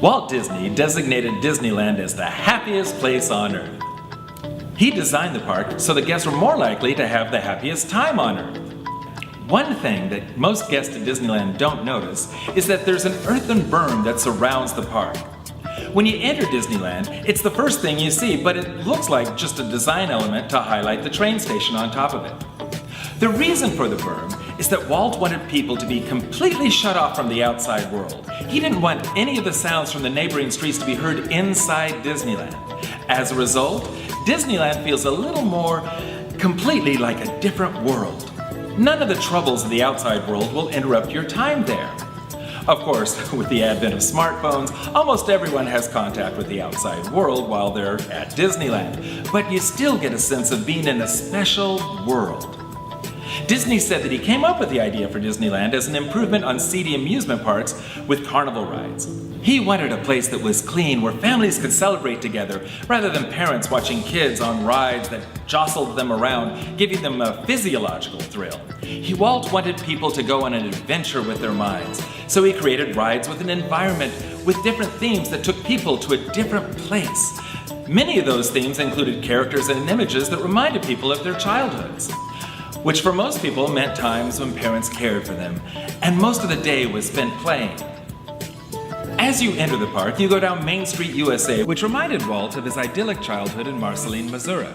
Walt Disney designated Disneyland as the happiest place on Earth. He designed the park so that guests were more likely to have the happiest time on Earth. One thing that most guests at Disneyland don't notice is that there's an earthen berm that surrounds the park. When you enter Disneyland, it's the first thing you see, but it looks like just a design element to highlight the train station on top of it. The reason for the berm is that Walt wanted people to be completely shut off from the outside world. He didn't want any of the sounds from the neighboring streets to be heard inside Disneyland. As a result, Disneyland feels a little more completely like a different world. None of the troubles of the outside world will interrupt your time there. Of course, with the advent of smartphones, almost everyone has contact with the outside world while they're at Disneyland, but you still get a sense of being in a special world. Disney said that he came up with the idea for Disneyland as an improvement on seedy amusement parks with carnival rides. He wanted a place that was clean, where families could celebrate together, rather than parents watching kids on rides that jostled them around, giving them a physiological thrill. Walt wanted people to go on an adventure with their minds, so he created rides with an environment with different themes that took people to a different place. Many of those themes included characters and images that reminded people of their childhoods, which for most people meant times when parents cared for them, and most of the day was spent playing. As you enter the park, you go down Main Street, USA, which reminded Walt of his idyllic childhood in Marceline, Missouri.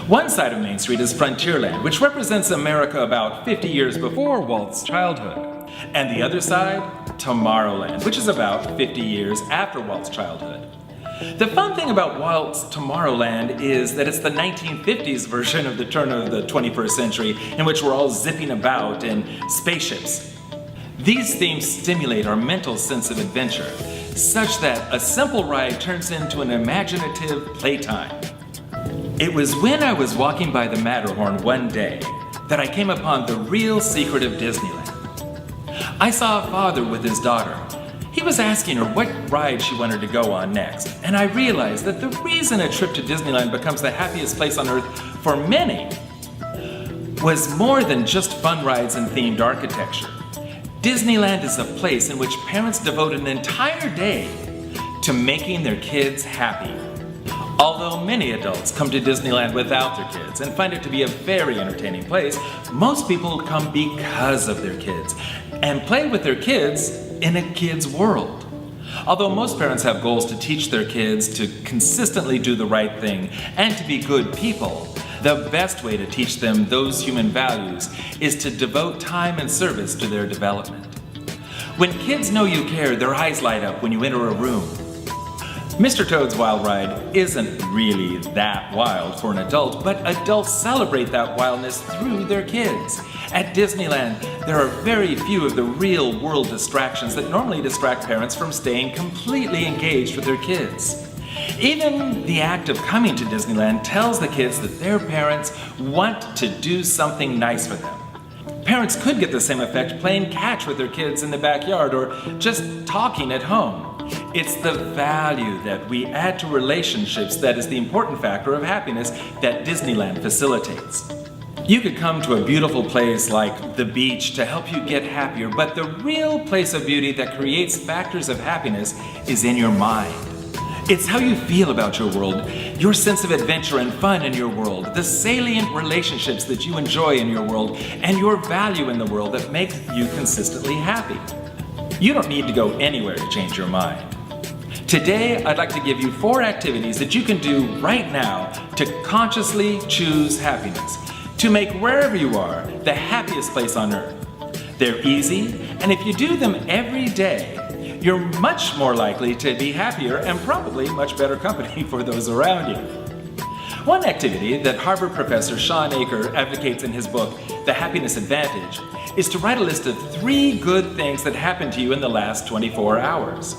One side of Main Street is Frontierland, which represents America about 50 years before Walt's childhood. And the other side, Tomorrowland, which is about 50 years after Walt's childhood. The fun thing about Walt's Tomorrowland is that it's the 1950s version of the turn of the 21st century, in which we're all zipping about in spaceships. These themes stimulate our mental sense of adventure, such that a simple ride turns into an imaginative playtime. It was when I was walking by the Matterhorn one day that I came upon the real secret of Disneyland. I saw a father with his daughter. He was asking her what ride she wanted to go on next, and I realized that the reason a trip to Disneyland becomes the happiest place on Earth for many was more than just fun rides and themed architecture. Disneyland is a place in which parents devote an entire day to making their kids happy. Although many adults come to Disneyland without their kids and find it to be a very entertaining place, most people come because of their kids and play with their kids in a kid's world. Although most parents have goals to teach their kids to consistently do the right thing and to be good people, the best way to teach them those human values is to devote time and service to their development. When kids know you care, their eyes light up when you enter a room. Mr. Toad's Wild Ride isn't really that wild for an adult, but adults celebrate that wildness through their kids. At Disneyland, there are very few of the real-world distractions that normally distract parents from staying completely engaged with their kids. Even the act of coming to Disneyland tells the kids that their parents want to do something nice for them. Parents could get the same effect playing catch with their kids in the backyard or just talking at home. It's the value that we add to relationships that is the important factor of happiness that Disneyland facilitates. You could come to a beautiful place like the beach to help you get happier, but the real place of beauty that creates factors of happiness is in your mind. It's how you feel about your world, your sense of adventure and fun in your world, the salient relationships that you enjoy in your world, and your value in the world that makes you consistently happy. You don't need to go anywhere to change your mind. Today, I'd like to give you 4 activities that you can do right now to consciously choose happiness, to make wherever you are the happiest place on Earth. They're easy, and if you do them every day, you're much more likely to be happier and probably much better company for those around you. One activity that Harvard professor Shawn Achor advocates in his book, The Happiness Advantage, is to write a list of 3 good things that happened to you in the last 24 hours.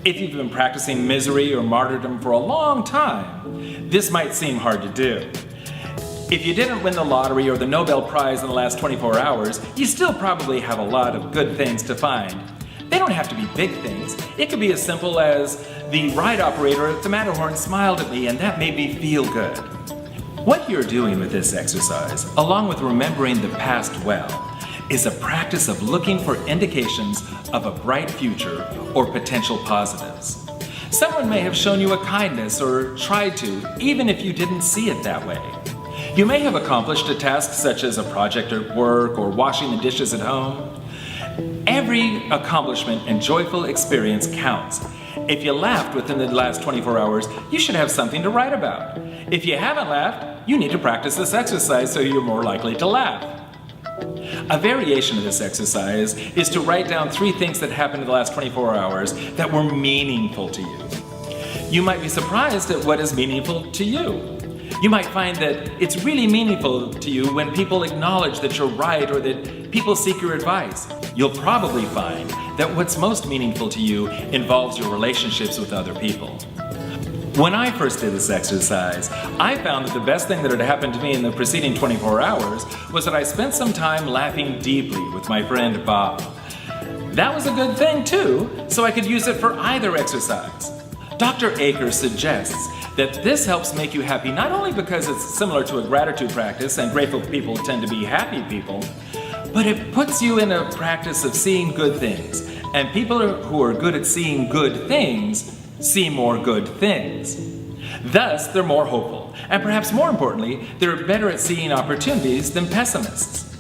If you've been practicing misery or martyrdom for a long time, this might seem hard to do. If you didn't win the lottery or the Nobel Prize in the last 24 hours, you still probably have a lot of good things to find. They don't have to be big things. It could be as simple as the ride operator at the Matterhorn smiled at me and that made me feel good. What you're doing with this exercise, along with remembering the past well, is a practice of looking for indications of a bright future or potential positives. Someone may have shown you a kindness or tried to, even if you didn't see it that way. You may have accomplished a task such as a project at work or washing the dishes at home. Every accomplishment and joyful experience counts. If you laughed within the last 24 hours, you should have something to write about. If you haven't laughed, you need to practice this exercise so you're more likely to laugh. A variation of this exercise is to write down 3 things that happened in the last 24 hours that were meaningful to you. You might be surprised at what is meaningful to you. You might find that it's really meaningful to you when people acknowledge that you're right or that people seek your advice. You'll probably find that what's most meaningful to you involves your relationships with other people. When I first did this exercise, I found that the best thing that had happened to me in the preceding 24 hours was that I spent some time laughing deeply with my friend Bob. That was a good thing too, so I could use it for either exercise. Dr. Achor suggests that this helps make you happy not only because it's similar to a gratitude practice and grateful people tend to be happy people, but it puts you in a practice of seeing good things. And people who are good at seeing good things see more good things. Thus, they're more hopeful. And perhaps more importantly, they're better at seeing opportunities than pessimists.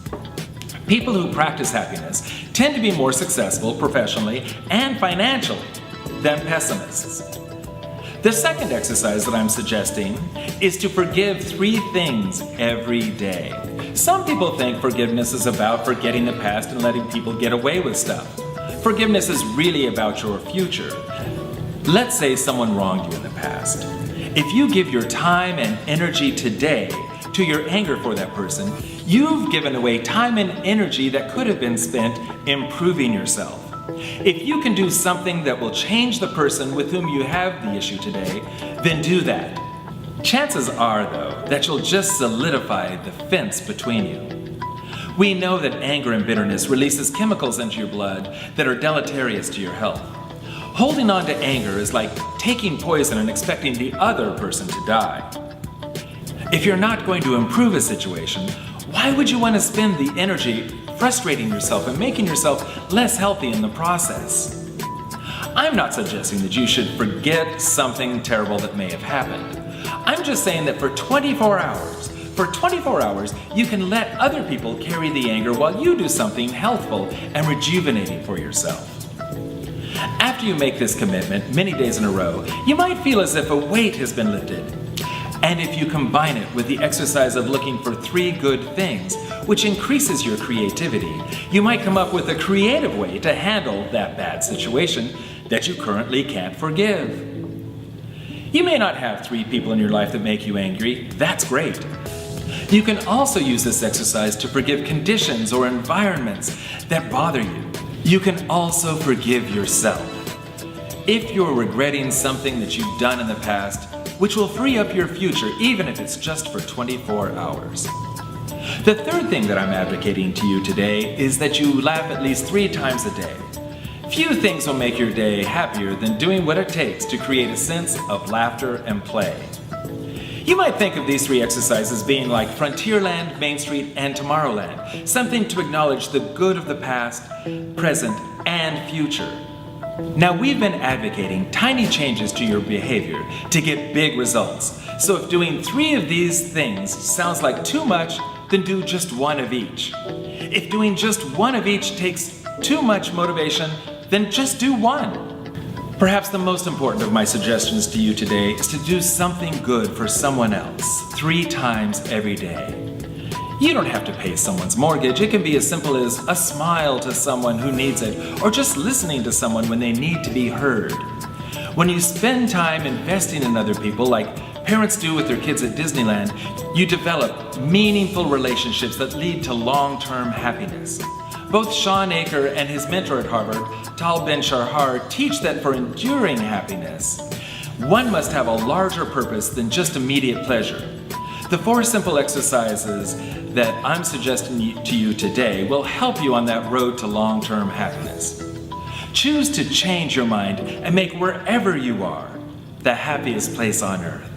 People who practice happiness tend to be more successful professionally and financially than pessimists. The second exercise that I'm suggesting is to forgive 3 things every day. Some people think forgiveness is about forgetting the past and letting people get away with stuff. Forgiveness is really about your future. Let's say someone wronged you in the past. If you give your time and energy today to your anger for that person, you've given away time and energy that could have been spent improving yourself. If you can do something that will change the person with whom you have the issue today, then do that. Chances are, though, that you'll just solidify the fence between you. We know that anger and bitterness releases chemicals into your blood that are deleterious to your health. Holding on to anger is like taking poison and expecting the other person to die. If you're not going to improve a situation, why would you want to spend the energy frustrating yourself and making yourself less healthy in the process? I'm not suggesting that you should forget something terrible that may have happened. I'm just saying that for 24 hours, you can let other people carry the anger while you do something healthful and rejuvenating for yourself. After you make this commitment many days in a row, you might feel as if a weight has been lifted. And if you combine it with the exercise of looking for 3 good things, which increases your creativity, you might come up with a creative way to handle that bad situation that you currently can't forgive. You may not have 3 people in your life that make you angry. That's great. You can also use this exercise to forgive conditions or environments that bother you. You can also forgive yourself. If you're regretting something that you've done in the past, which will free up your future even if it's just for 24 hours. The third thing that I'm advocating to you today is that you laugh at least 3 times a day. Few things will make your day happier than doing what it takes to create a sense of laughter and play. You might think of these 3 exercises being like Frontierland, Main Street, and Tomorrowland, something to acknowledge the good of the past, present, and future. Now, we've been advocating tiny changes to your behavior to get big results. So if doing 3 of these things sounds like too much, then do just 1 of each. If doing just 1 of each takes too much motivation, then just do 1. Perhaps the most important of my suggestions to you today is to do something good for someone else 3 times every day. You don't have to pay someone's mortgage. It can be as simple as a smile to someone who needs it, or just listening to someone when they need to be heard. When you spend time investing in other people, like parents do with their kids at Disneyland, you develop meaningful relationships that lead to long-term happiness. Both Shawn Achor and his mentor at Harvard, Tal Ben-Shahar, teach that for enduring happiness, one must have a larger purpose than just immediate pleasure. The 4 simple exercises that I'm suggesting to you today will help you on that road to long-term happiness. Choose to change your mind and make wherever you are the happiest place on earth.